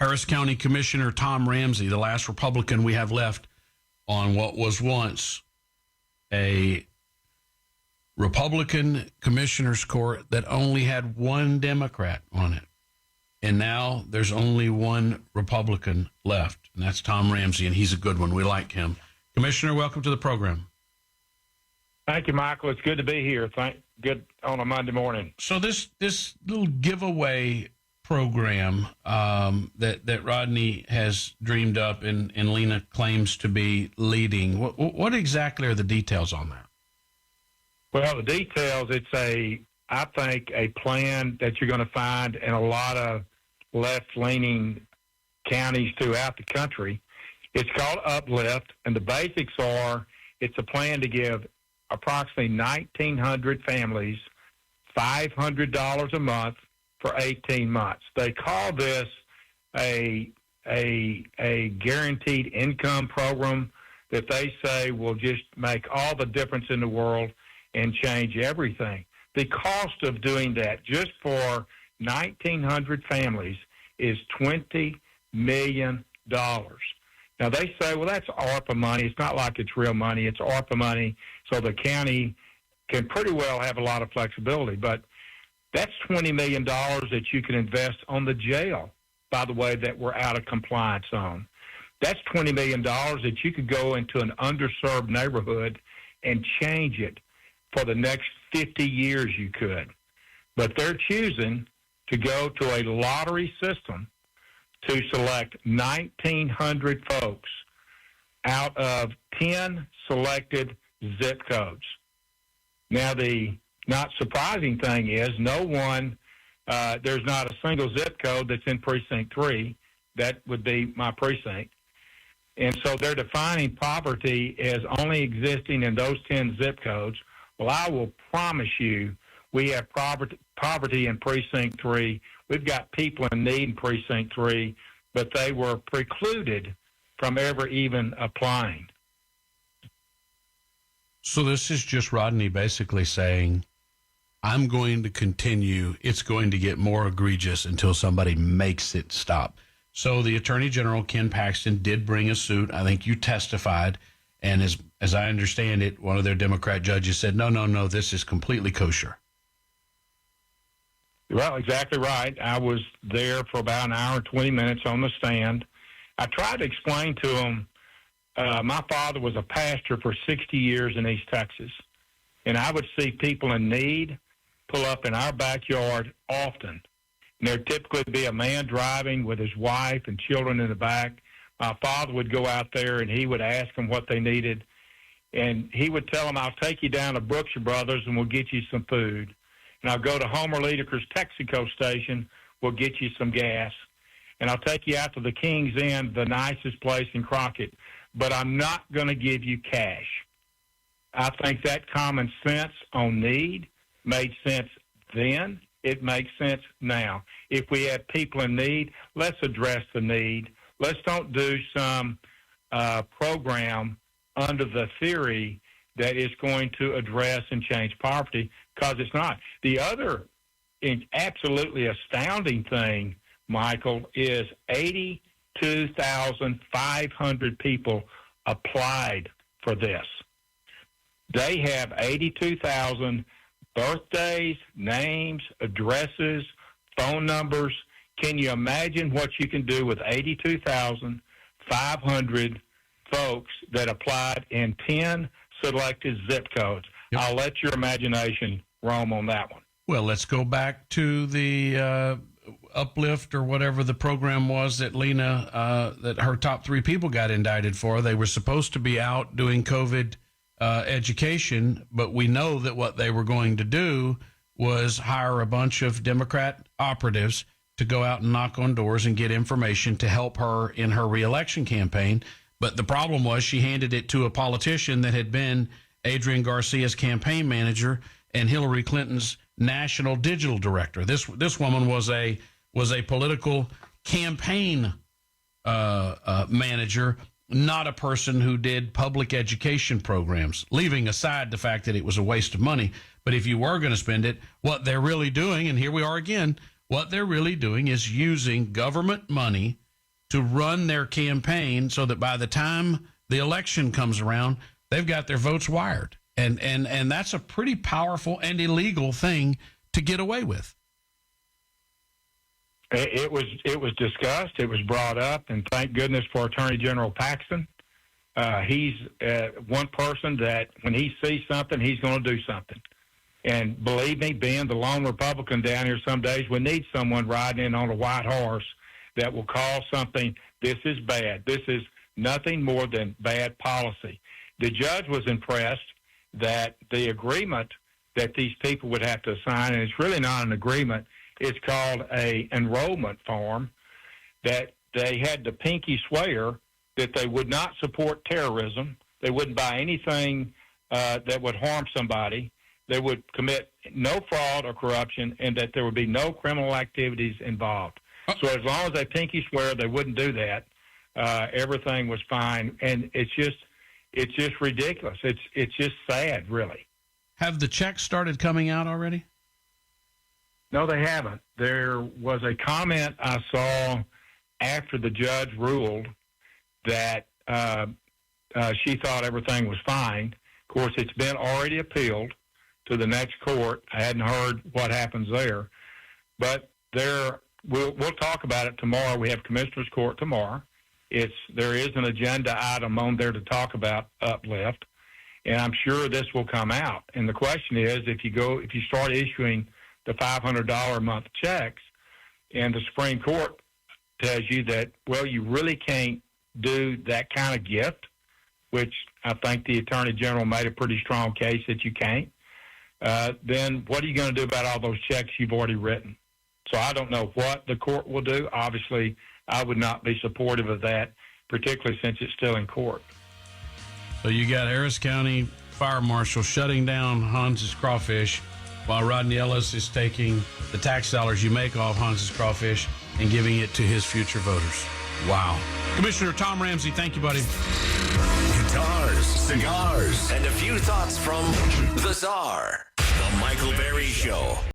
Harris County Commissioner Tom Ramsey, the last Republican we have left on what was once a Republican commissioner's court that only had one Democrat on it. And now there's only one Republican left, and that's Tom Ramsey, and he's a good one. We like him. Commissioner, welcome to the program. Thank you, Michael. It's good to be here. Good on a Monday morning. So this little giveaway program that Rodney has dreamed up and Lena claims to be leading, what exactly are the details on that? Well, the details, I think, a plan that you're going to find in a lot of left-leaning counties throughout the country. It's called Uplift, and the basics are it's a plan to give approximately 1,900 families $500 a month for 18 months. They call this a guaranteed income program that they say will just make all the difference in the world and change everything. The cost of doing that just for 1,900 families is $20 million. Now, they say, well, that's ARPA money. It's not like it's real money. It's ARPA money, so the county can pretty well have a lot of flexibility. But that's $20 million that you can invest on the jail, by the way, that we're out of compliance on. That's $20 million that you could go into an underserved neighborhood and change it for the next 50 years you could. But they're choosing to go to a lottery system to select 1,900 folks out of 10 selected zip codes. Now, the not surprising thing is there's not a single zip code that's in Precinct 3. That would be my precinct. And so they're defining poverty as only existing in those 10 zip codes. Well, I will promise you we have poverty in Precinct 3. We've got people in need in Precinct 3, but they were precluded from ever even applying. So this is just Rodney basically saying, I'm going to continue. It's going to get more egregious until somebody makes it stop. So the Attorney General, Ken Paxton, did bring a suit. I think you testified. And as I understand it, one of their Democrat judges said, no, this is completely kosher. Well, exactly right. I was there for about an hour and 20 minutes on the stand. I tried to explain to them, my father was a pastor for 60 years in East Texas, and I would see people in need pull up in our backyard often. And there'd typically be a man driving with his wife and children in the back. My father would go out there, and he would ask them what they needed. And he would tell them, I'll take you down to Brookshire Brothers, and we'll get you some food. And I'll go to Homer Liederker's Texaco station, we'll get you some gas. And I'll take you out to the King's Inn, the nicest place in Crockett. But I'm not going to give you cash. I think that common sense on need made sense then. It makes sense now. If we have people in need, let's address the need. Let's don't do some program under the theory that is going to address and change poverty, because it's not. The other absolutely astounding thing, Michael, is 82,500 people applied for this. They have 82,000 birthdays, names, addresses, phone numbers. Can you imagine what you can do with 82,500 folks that applied in 10 selected zip codes? Yep. I'll let your imagination roam on that one. Well, let's go back to the Uplift or whatever the program was that Lena, that her top 3 people got indicted for. They were supposed to be out doing COVID education, but we know that what they were going to do was hire a bunch of Democrat operatives to go out and knock on doors and get information to help her in her reelection campaign. But the problem was she handed it to a politician that had been Adrian Garcia's campaign manager and Hillary Clinton's national digital director. This woman was a political campaign manager, not a person who did public education programs, leaving aside the fact that it was a waste of money. But if you were going to spend it, what they're really doing, and here we are again, what they're really doing is using government money to run their campaign so that by the time the election comes around, they've got their votes wired. And that's a pretty powerful and illegal thing to get away with. It was discussed. It was brought up, and thank goodness for Attorney General Paxton. He's one person that when he sees something, he's going to do something. And believe me, being the lone Republican down here, some days we need someone riding in on a white horse that will call something, this is bad. This is nothing more than bad policy. The judge was impressed that the agreement that these people would have to sign, and it's really not an agreement, it's called a enrollment form, that they had to pinky swear that they would not support terrorism, they wouldn't buy anything that would harm somebody, they would commit no fraud or corruption, and that there would be no criminal activities involved. So as long as they pinky swear they wouldn't do that, everything was fine. And it's just ridiculous. It's just sad, really. Have the checks started coming out already? No, they haven't. There was a comment I saw after the judge ruled that she thought everything was fine. Of course, it's been already appealed to the next court. I hadn't heard what happens there. But we'll talk about it tomorrow. We have Commissioner's Court tomorrow. There is an agenda item on there to talk about Uplift, and I'm sure this will come out. And the question is, if you start issuing the $500 a month checks, and the Supreme Court tells you that, well, you really can't do that kind of gift, which I think the Attorney General made a pretty strong case that you can't, then what are you going to do about all those checks you've already written? So I don't know what the court will do. Obviously, I would not be supportive of that, particularly since it's still in court. So you got Harris County Fire Marshal shutting down Hans's Crawfish while Rodney Ellis is taking the tax dollars you make off Hans's Crawfish and giving it to his future voters. Wow. Commissioner Tom Ramsey, thank you, buddy. Guitars, cigars, and a few thoughts from the Czar. The Michael Berry Show.